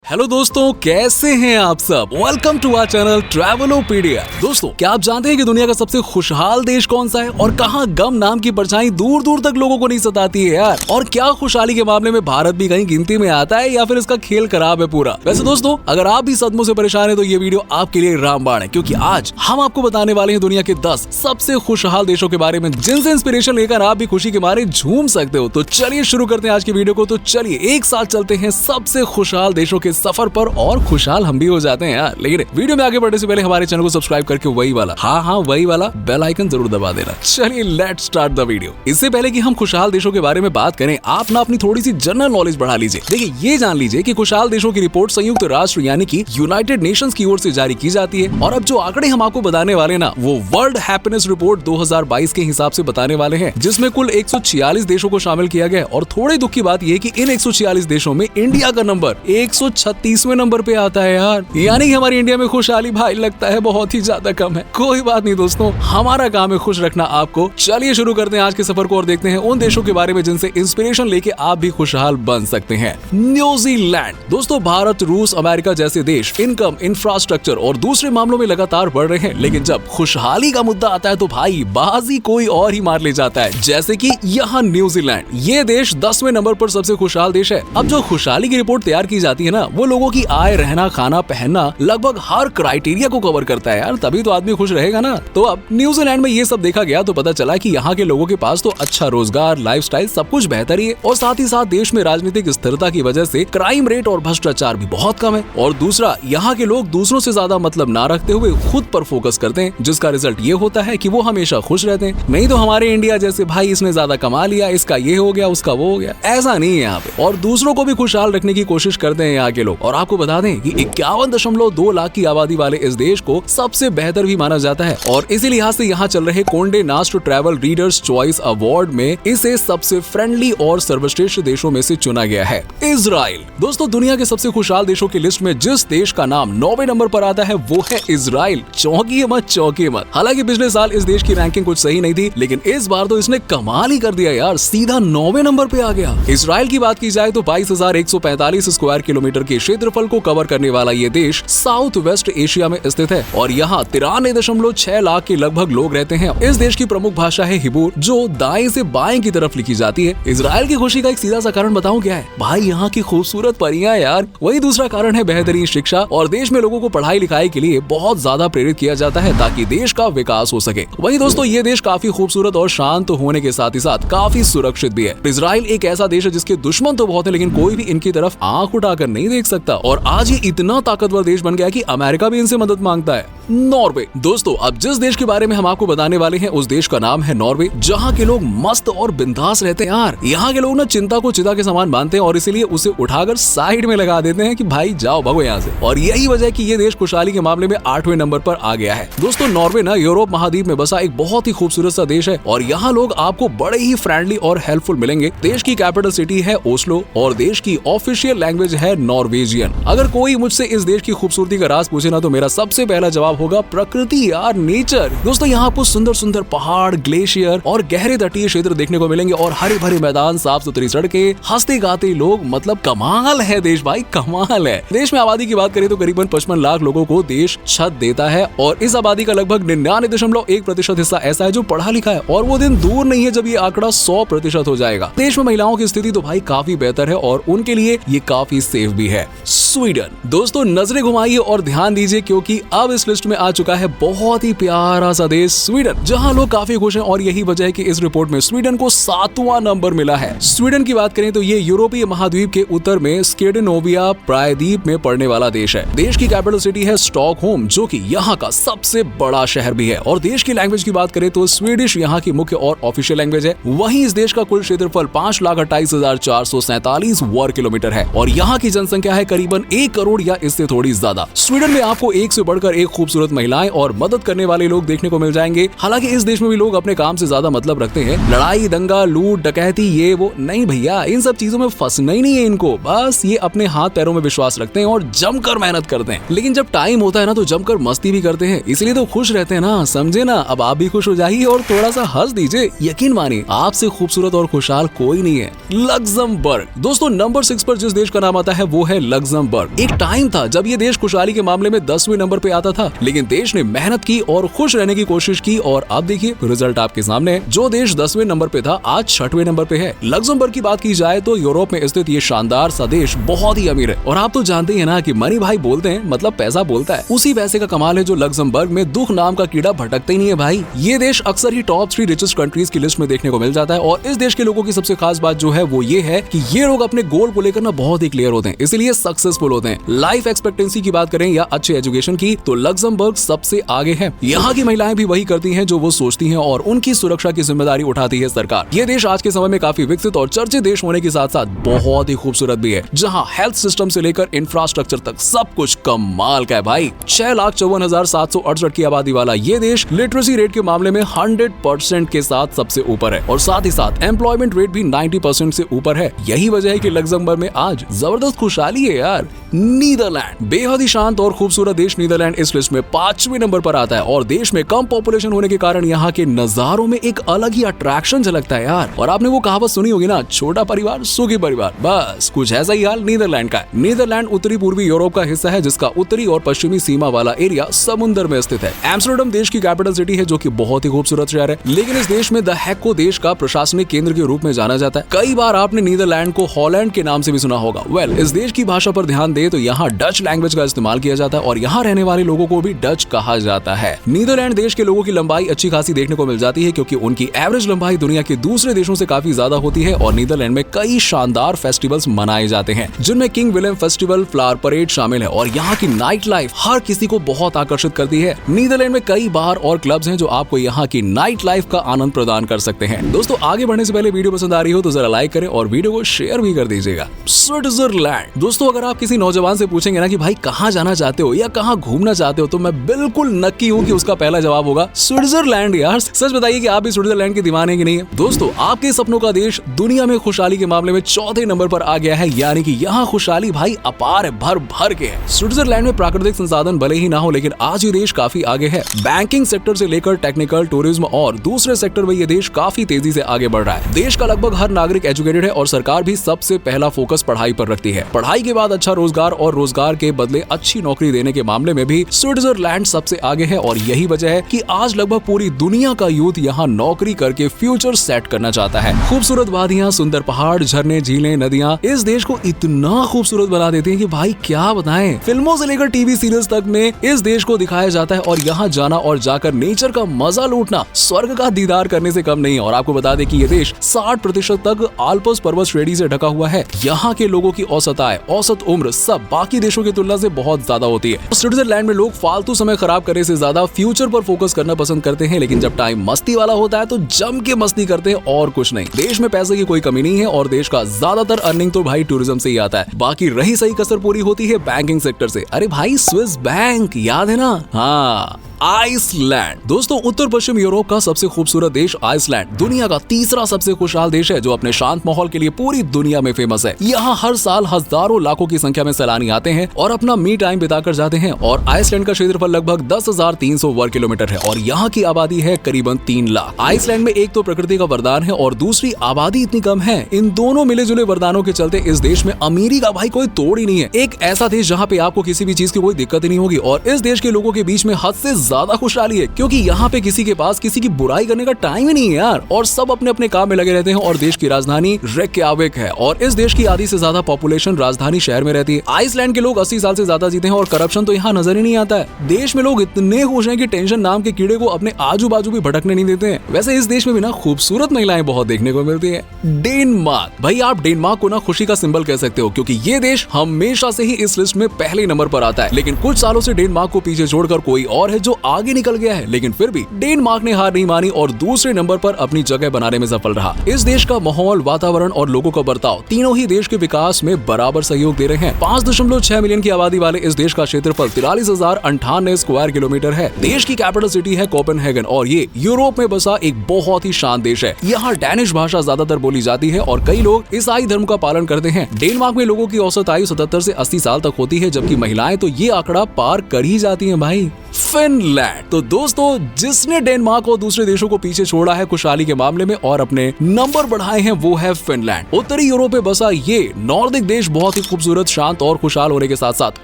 Hello दोस्तों, कैसे हैं आप सब। Welcome to our channel Travelopedia. दोस्तों, क्या आप जानते हैं कि दुनिया का सबसे खुशहाल देश कौन सा है और कहां गम नाम की परछाई दूर दूर तक लोगों को नहीं सताती है यार। और क्या खुशहाली के मामले में भारत भी कहीं गिनती में आता है या फिर इसका खेल खराब है पूरा। वैसे दोस्तों, अगर आप भी सदमों से परेशान है तो ये वीडियो आपके लिए रामबाण है, क्योंकि आज हम आपको बताने वाले हैं दुनिया के 10 सबसे खुशहाल देशों के बारे में, जिनसे इंस्पिरेशन लेकर आप भी खुशी के मारे झूम सकते हो। तो चलिए शुरू करते हैं आज की वीडियो को। तो चलिए एक साथ चलते हैं सबसे खुशहाल देशों के सफर पर और खुशहाल हम भी हो जाते हैं यार। लेकिन वीडियो में आगे बढ़ने से पहले हमारे चैनल को सब्सक्राइब करके वही वाला बेल आइकन जरूर दबा देना। चलिए लेट्स स्टार्ट द वीडियो। इससे पहले कि हम खुशहाल देशों के बारे में बात करें, आप ना अपनी थोड़ी सी जनरल नॉलेज बढ़ा लीजिए। देखिए, ये जान लीजिए कि खुशहाल देशों की रिपोर्ट संयुक्त राष्ट्र यानी कि यूनाइटेड नेशंस की ओर से जारी की जाती है। और अब जो आंकड़े हम आपको बताने वाले ना, वो वर्ल्ड हैप्पीनेस रिपोर्ट 2022 के हिसाब से बताने वाले हैं, जिसमें कुल 146 देशों को शामिल किया गया। और थोड़े दुख की बात यह है कि इन 146 देशों में इंडिया का नंबर 136वें नंबर पे आता है यार। यानी कि हमारी इंडिया में खुशहाली भाई लगता है बहुत ही ज्यादा कम है। कोई बात नहीं दोस्तों, हमारा काम है खुश रखना आपको। चलिए शुरू करते हैं आज के सफर को और देखते हैं उन देशों के बारे में जिनसे इंस्पिरेशन लेके आप भी खुशहाल बन सकते हैं। न्यूजीलैंड। दोस्तों, भारत, रूस, अमेरिका जैसे देश इनकम, इंफ्रास्ट्रक्चर और दूसरे मामलों में लगातार बढ़ रहे हैं, लेकिन जब खुशहाली का मुद्दा आता है तो भाई बाजी कोई और ही मार ले जाता है। जैसे कि यहाँ न्यूजीलैंड, ये देश 10वें नंबर पर सबसे खुशहाल देश है। अब जो खुशहाली की रिपोर्ट तैयार की जाती है ना, वो लोगों की आय, रहना, खाना, पहनना लगभग हर क्राइटेरिया को कवर करता है यार। तभी तो आदमी खुश रहेगा ना। तो अब न्यूजीलैंड में ये सब देखा गया तो पता चला कि यहाँ के लोगों के पास तो अच्छा रोजगार, लाइफस्टाइल सब कुछ बेहतर ही है, और साथ ही साथ देश में राजनीतिक स्थिरता की वजह से क्राइम रेट और भ्रष्टाचार भी बहुत कम है। और दूसरा, यहाँ के लोग दूसरों से ज्यादा मतलब ना रखते हुए खुद पर फोकस करते हैं, जिसका रिजल्ट ये होता है कि वो हमेशा खुश रहते हैं। नहीं तो हमारे इंडिया जैसे भाई इसने ज्यादा कमा लिया, इसका ये हो गया, उसका वो हो गया, ऐसा नहीं है यहाँ पे। और दूसरों को भी खुशहाल रखने की कोशिश करते हैं यहाँ के लोग। और आपको बता दें कि 51.2 लाख की आबादी वाले इस देश को सबसे बेहतर भी माना जाता है। और इसी लिहाज से यहाँ चल रहे कोंडे नास्ट ट्रैवल रीडर्स चॉइस अवार्ड में इसे सबसे फ्रेंडली और सर्वश्रेष्ठ देशों में से चुना गया है। इजराइल। दोस्तों, दुनिया के सबसे खुशहाल देशों की लिस्ट में जिस देश का नाम 9वें नंबर पर आता है वो है इजराइल। चौंकिए मत। हालांकि पिछले साल इस देश की रैंकिंग कुछ सही नहीं थी, लेकिन इस बार तो इसने कमाल ही कर दिया यार, सीधा 9वें नंबर पे आ गया। इजराइल की बात की जाए तो 22,145 स्क्वायर किलोमीटर के क्षेत्रफल को कवर करने वाला ये देश साउथ वेस्ट एशिया में स्थित है और यहाँ 93.6 लाख के लगभग लोग रहते हैं। इस देश की प्रमुख भाषा है हिब्रू, जो दाएं से बाएं की तरफ लिखी जाती है। इजराइल की खुशी का एक सीधा सा कारण बताऊं क्या है भाई, यहाँ की खूबसूरत परियां यार। वही दूसरा कारण है बेहतरीन शिक्षा, और देश में लोगों को पढ़ाई लिखाई के लिए बहुत ज्यादा प्रेरित किया जाता है ताकि देश का विकास हो सके। वही दोस्तों, ये देश काफी खूबसूरत और शांत होने के साथ ही साथ काफी सुरक्षित भी है। इजराइल एक ऐसा देश है जिसके दुश्मन तो बहुत है, लेकिन कोई भी इनकी तरफ आंख उठाकर नहीं देख सकता। और आज ये इतना ताकतवर देश बन गया कि अमेरिका भी इनसे मदद मांगता है। नॉर्वे। दोस्तों, अब जिस देश के बारे में हम आपको बताने वाले हैं उस देश का नाम है नॉर्वे, जहाँ के लोग मस्त और बिंदास रहते हैं यार। यहाँ के लोग ना चिंता को चिता के समान मानते हैं और इसीलिए उसे उठाकर साइड में लगा देते हैं कि भाई जाओ भगो यहाँ से। और यही वजह है कि ये देश खुशहाली के मामले में 8वें नंबर पर आ गया है। दोस्तों, नॉर्वे ना यूरोप महाद्वीप में बसा एक बहुत ही खूबसूरत सा देश है और यहाँ लोग आपको बड़े ही फ्रेंडली और हेल्पफुल मिलेंगे। देश की कैपिटल सिटी है ओस्लो और देश की ऑफिशियल लैंग्वेज है नॉर्वेजियन। अगर कोई मुझसे इस देश की खूबसूरती का राज पूछे ना, तो मेरा सबसे पहला जवाब होगा प्रकृति यार, नेचर। दोस्तों, यहाँ आपको सुंदर सुंदर पहाड़, ग्लेशियर और गहरे तटीय क्षेत्र देखने को मिलेंगे और हरे भरे मैदान, साफ सुथरी सड़कें, हंसते गाते लोग, मतलब कमाल है देश भाई, कमाल है। देश में आबादी की बात करें तो करीबन 55 लाख लोगों को देश छत देता है और इस आबादी का लगभग 99.1% हिस्सा ऐसा है जो पढ़ा लिखा है। और वो दिन दूर नहीं है जब ये आंकड़ा 100% हो जाएगा। देश में महिलाओं की स्थिति तो भाई काफी बेहतर है और उनके लिए ये काफी सेफ भी है। स्वीडन। दोस्तों, नजरें घुमाइए और ध्यान दीजिए, क्योंकि अब इस लिस्ट में आ चुका है बहुत ही प्यारा सा देश स्वीडन, जहां लोग काफी खुश हैं। और यही वजह है कि इस रिपोर्ट में स्वीडन को 7वां नंबर मिला है। स्वीडन की बात करें तो ये यूरोपीय महाद्वीप के उत्तर में स्कैंडिनेविया प्रायद्वीप में पड़ने वाला देश है। देश की कैपिटल सिटी है स्टॉकहोम, जो कि यहाँ का सबसे बड़ा शहर भी है। और देश की लैंग्वेज की बात करें तो स्वीडिश यहाँ की मुख्य और ऑफिशियल लैंग्वेज है। वहीं इस देश का कुल क्षेत्रफल 5,28,447 वर्ग किलोमीटर है और यहाँ की जनसंख्या है करीबन 1 करोड़ या इससे थोड़ी ज्यादा। स्वीडन में आपको एक से बढ़कर एक खूबसूरत महिलाएं और मदद करने वाले लोग देखने को मिल जाएंगे। हालांकि इस देश में भी लोग अपने काम से ज्यादा मतलब रखते हैं। लड़ाई, दंगा, लूट, डकैती, ये वो नहीं भैया, इन सब चीजों में फंसना ही नहीं है इनको। बस ये अपने हाथ पैरों में विश्वास रखते हैं और जमकर मेहनत करते हैं। लेकिन जब टाइम होता है ना, तो जमकर मस्ती भी करते हैं, इसलिए तो खुश रहते हैं ना, समझे ना। अब आप भी खुश हो जाइए और थोड़ा सा हंस दीजिए। यकीन मानिए, आपसे खूबसूरत और खुशहाल कोई नहीं है। लग्जमबर्ग। दोस्तों, नंबर 6 पर जिस देश का नाम आता है वो है है लग्जमबर्ग। एक टाइम था जब ये देश खुशहाली के मामले में 10वें नंबर पे आता था, लेकिन देश ने मेहनत की और खुश रहने की कोशिश की और अब देखिए रिजल्ट आपके सामने है। जो देश 10वें नंबर पे था आज 6वें नंबर पे है। लग्जमबर्ग की बात की जाए तो यूरोप में स्थित ये शानदार सा देश बहुत ही अमीर है और आप तो जानते हैं ना कि मनी भाई बोलते हैं मतलब पैसा बोलता है। उसी पैसे का कमाल है जो लग्जमबर्ग में दुख नाम का कीड़ा भटकता ही नहीं है भाई। ये देश अक्सर ही टॉप 3 रिचेस्ट कंट्रीज की लिस्ट में देखने को मिल जाता है और इस देश के लोगों की सबसे खास बात जो है वो ये है कि ये लोग अपने गोल को लेकर ना बहुत ही क्लियर होते हैं, इसलिए सक्सेसफुल होते हैं। लाइफ एक्सपेक्टेंसी की बात करें या अच्छे एजुकेशन की तो लग्जमबर्ग सबसे आगे है। यहाँ की महिलाएं भी वही करती हैं जो वो सोचती हैं और उनकी सुरक्षा की जिम्मेदारी उठाती है सरकार। ये देश आज के समय में काफी विकसित और चर्चित देश होने के साथ साथ बहुत ही खूबसूरत भी है, जहाँ हेल्थ सिस्टम से लेकर इंफ्रास्ट्रक्चर तक सब कुछ कमाल का है भाई। 6,54,768 की आबादी वाला ये देश लिटरेसी रेट के मामले में 100% के साथ सबसे ऊपर है और साथ ही साथ एम्प्लॉयमेंट रेट भी 90% से ऊपर है। यही वजह है कि लग्जमबर्ग में आज जबरदस्त खुशहाली है यार। नीदरलैंड, बेहद ही शांत और खूबसूरत देश नीदरलैंड इस लिस्ट में 5वें नंबर पर आता है और देश में कम पॉपुलेशन होने के कारण यहाँ के नजारों में एक अलग ही अट्रैक्शन झलकता है यार। और आपने वो कहावत सुनी होगी ना, छोटा परिवार सुखी परिवार, बस कुछ ऐसा ही हाल नीदरलैंड का है। नीदरलैंड उत्तरी पूर्वी यूरोप का हिस्सा है जिसका उत्तरी और पश्चिमी सीमा वाला एरिया समुद्र में स्थित है। एम्स्टर्डम देश की कैपिटल सिटी है जो कि बहुत ही खूबसूरत शहर है, लेकिन इस देश में द हैग को देश का प्रशासनिक केंद्र के रूप में जाना जाता है। कई बार आपने नीदरलैंड को हॉलैंड के नाम से भी सुना होगा। इस देश की भाषा पर ध्यान दे तो यहाँ डच लैंग्वेज का इस्तेमाल किया जाता है और यहाँ रहने वाले लोगों को भी डच कहा जाता है। नीदरलैंड देश के लोगों की लंबाई अच्छी खासी देखने को मिल जाती है क्योंकि उनकी एवरेज लंबाई दुनिया के दूसरे देशों से काफी ज्यादा होती है और नीदरलैंड में कई शानदार फेस्टिवल्स मनाए जाते हैं जिनमें king William festival, flower parade शामिल है और यहाँ की नाइट लाइफ हर किसी को बहुत आकर्षित करती है। नीदरलैंड में कई बार और क्लब्स हैं जो आपको यहाँ की नाइट लाइफ का आनंद प्रदान कर सकते हैं। दोस्तों आगे बढ़ने से पहले वीडियो पसंद आ रही हो तो जरा लाइक करें और वीडियो को शेयर भी कर दीजिएगा। स्विट्जरलैंड, दोस्तों अगर आप किसी नौजवान से पूछेंगे ना कि भाई कहाँ जाना चाहते हो या कहाँ घूमना चाहते हो तो मैं बिल्कुल नक्की हूँ कि उसका पहला जवाब होगा स्विट्जरलैंड। यार सच बताइए कि आप भी स्विट्जरलैंड के दीवाने की नहीं है। दोस्तों आपके सपनों का देश दुनिया में खुशहाली के मामले में 4थे नंबर पर आ गया है, यानी कि यहाँ खुशहाली भाई अपार है, भर भर के है। स्विट्जरलैंड में प्राकृतिक संसाधन भले ही ना हो लेकिन आज ये देश काफी आगे है। बैंकिंग सेक्टर से लेकर टेक्निकल, टूरिज्म और दूसरे सेक्टर में ये देश काफी तेजी से आगे बढ़ रहा है। देश का लगभग हर नागरिक एजुकेटेड है और सरकार भी सबसे पहला फोकस पढ़ाई पर रखती है। पढ़ाई के बाद अच्छा रोजगार और रोजगार के बदले अच्छी नौकरी देने के मामले में भी स्विट्जरलैंड सबसे आगे है और यही वजह है कि आज लगभग पूरी दुनिया का यूथ यहाँ नौकरी करके फ्यूचर सेट करना चाहता है। खूबसूरत वादियाँ, सुंदर पहाड़, झरने, झीलें, नदियाँ इस देश को इतना खूबसूरत बना देती हैं कि भाई क्या बताएं। फिल्मों से लेकर टीवी सीरियल्स तक में इस देश को दिखाया जाता है और यहाँ जाना और जाकर नेचर का मजा लूटना स्वर्ग का दीदार करने से कम नहीं है। और आपको बता दें कि ये देश 60% तक आल्प्स पर्वत श्रेणी से ढका हुआ है। यहाँ के लोगों की औसत आय, औसत उम्र सब बाकी देशों की तुलना से बहुत ज्यादा होती है। स्विट्जरलैंड में लोग फालतू समय खराब करने से ज्यादा फ्यूचर पर फोकस करना पसंद करते हैं, लेकिन जब टाइम मस्ती वाला होता है तो जम के मस्ती करते हैं और कुछ नहीं। देश में पैसे की कोई कमी नहीं है और देश का ज्यादातर अर्निंग तो भाई टूरिज्म से ही आता है। बाकी रही सही कसर पूरी होती है बैंकिंग सेक्टर से। अरे भाई स्विस बैंक याद है ना? हाँ, आइसलैंड। दोस्तों उत्तर पश्चिम यूरोप का सबसे खूबसूरत देश आइसलैंड दुनिया का तीसरा सबसे खुशहाल देश है जो अपने शांत माहौल के लिए पूरी दुनिया में फेमस है। यहाँ हर साल हजारों लाखों की संख्या में सैलानी आते हैं और अपना मी टाइम बिताकर जाते हैं और आइसलैंड का क्षेत्रफल लगभग 10,300 वर्ग किलोमीटर है और यहाँ की आबादी है करीबन 3 लाख। आइसलैंड में एक तो प्रकृति का वरदान है और दूसरी आबादी इतनी कम है। इन दोनों मिले जुले वरदानों के चलते इस देश में अमीरी का भाई कोई तोड़ ही नहीं है। एक ऐसा देश जहाँ पे आपको किसी भी चीज की कोई दिक्कत ही नहीं होगी और इस देश के लोगों के बीच में हद से ज्यादा खुशहाली है क्योंकि यहाँ पे किसी के पास किसी की बुराई करने का टाइम ही नहीं है यार और सब अपने अपने काम में लगे रहते हैं। और देश की राजधानी रेक्याविक है और इस देश की आधी से ज्यादा पॉपुलेशन राजधानी शहर में रहती है। आइसलैंड के लोग 80 साल से ज्यादा जीते हैं और करप्शन तो यहाँ नजर ही नहीं आता है। देश में लोग इतने खुश हैं कि टेंशन नाम के कीड़े को अपने आजू बाजू भी भटकने नहीं देते हैं। वैसे इस देश में भी ना खूबसूरत महिलाएं बहुत देखने को मिलती है। डेनमार्क, भाई आप डेनमार्क को ना खुशी का सिंबल कह सकते हो क्योंकि ये देश हमेशा से ही इस लिस्ट में पहले नंबर पर आता है, लेकिन कुछ सालों से डेनमार्क को पीछे छोड़कर कोई और है जो आगे निकल गया है। लेकिन फिर भी डेनमार्क ने हार नहीं मानी और दूसरे नंबर पर अपनी जगह बनाने में सफल रहा। इस देश का माहौल, वातावरण और लोगों का बर्ताव तीनों ही देश के विकास में बराबर सहयोग दे रहे हैं। 5.6 मिलियन की आबादी वाले इस देश का क्षेत्रफल 43,098 स्क्वायर किलोमीटर है। देश की कैपिटल सिटी है कोपेनहेगन और ये यूरोप में बसा एक बहुत ही शांत देश है। यहाँ डैनिश भाषा ज्यादातर बोली जाती है और कई लोग ईसाई धर्म का पालन करते हैं। डेनमार्क में लोगों की औसत आयु 77 से 80 साल तक होती है जबकि महिलाएं तो ये आंकड़ा पार कर ही जाती है भाई। फिनलैंड। तो दोस्तों, जिसने डेनमार्क और दूसरे देशों को पीछे छोड़ा है खुशहाली के मामले में और अपने नंबर बढ़ाए हैं, वो है फिनलैंड। उत्तरी यूरोप में बसा ये नॉर्डिक देश बहुत ही खूबसूरत, शांत और खुशहाल होने के साथ साथ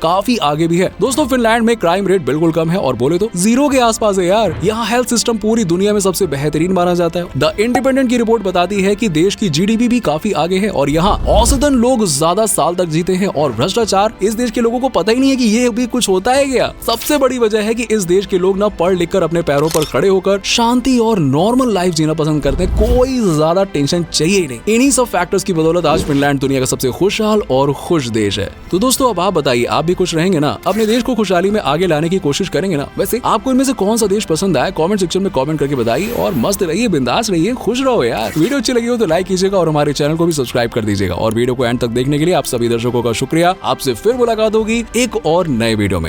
काफी आगे भी है। दोस्तों, फिनलैंड में क्राइम रेट बिल्कुल कम है और बोले तो 0 के आसपास है यार। यहाँ हेल्थ सिस्टम पूरी दुनिया में सबसे बेहतरीन माना जाता है। द इंडिपेंडेंट की रिपोर्ट बताती है कि देश की जीडीपी भी काफी आगे है और यहाँ औसतन लोग ज्यादा साल तक जीते हैं और भ्रष्टाचार इस देश के लोगों को पता ही नहीं है कि ये भी कुछ होता है क्या। सबसे बड़ी वजह है कि इस देश के लोग ना पढ़ लिख कर अपने पैरों पर खड़े होकर शांति और नॉर्मल लाइफ जीना पसंद करते हैं। कोई ज्यादा टेंशन चाहिए ही नहीं। इन्हीं सब फैक्टर्स की बदौलत आज फिनलैंड दुनिया का सबसे खुशहाल और खुश देश है। तो दोस्तों, अब आप बताइए, आप भी खुश रहेंगे ना? अपने देश को खुशहाली में आगे लाने की कोशिश करेंगे ना? वैसे आपको इनमें से कौन सा देश पसंद आया? कमेंट सेक्शन में कमेंट करके बताइए और मस्त रहिए, बिंदास रहिए, खुश रहो यार। वीडियो अच्छी लगी हो तो लाइक कीजिएगा और हमारे चैनल को भी सब्सक्राइब कर दीजिएगा। और वीडियो को एंड तक देखने के लिए आप सभी दर्शकों का शुक्रिया। आपसे फिर मुलाकात होगी एक और नए वीडियो में।